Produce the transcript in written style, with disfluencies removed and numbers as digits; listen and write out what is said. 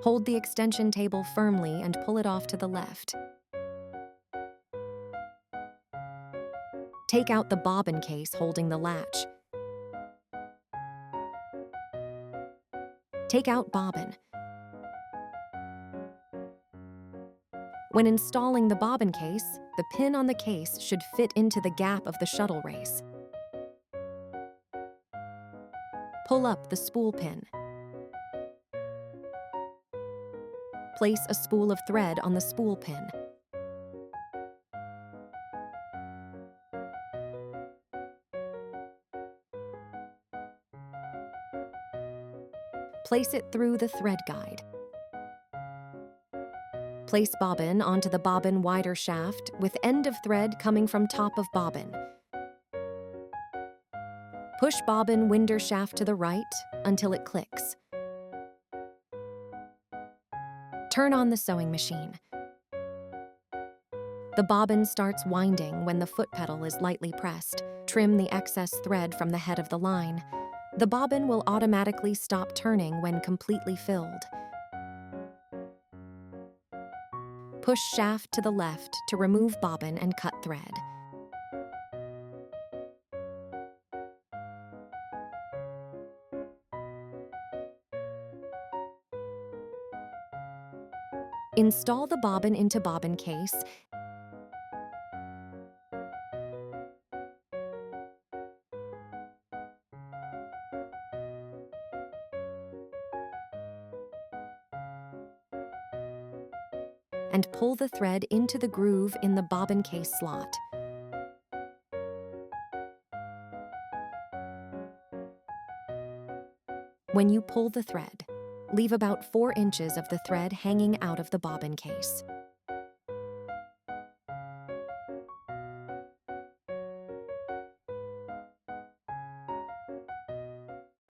Hold the extension table firmly and pull it off to the left. Take out the bobbin case holding the latch. Take out bobbin. When installing the bobbin case, the pin on the case should fit into the gap of the shuttle race. Pull up the spool pin. Place a spool of thread on the spool pin. Place it through the thread guide. Place bobbin onto the bobbin wider shaft with end of thread coming from top of bobbin. Push bobbin winder shaft to the right until it clicks. Turn on the sewing machine. The bobbin starts winding when the foot pedal is lightly pressed. Trim the excess thread from the head of the line. The bobbin will automatically stop turning when completely filled. Push shaft to the left to remove bobbin and cut thread. Install the bobbin into bobbin case and pull the thread into the groove in the bobbin case slot. When you pull the thread, leave about 4 inches of the thread hanging out of the bobbin case.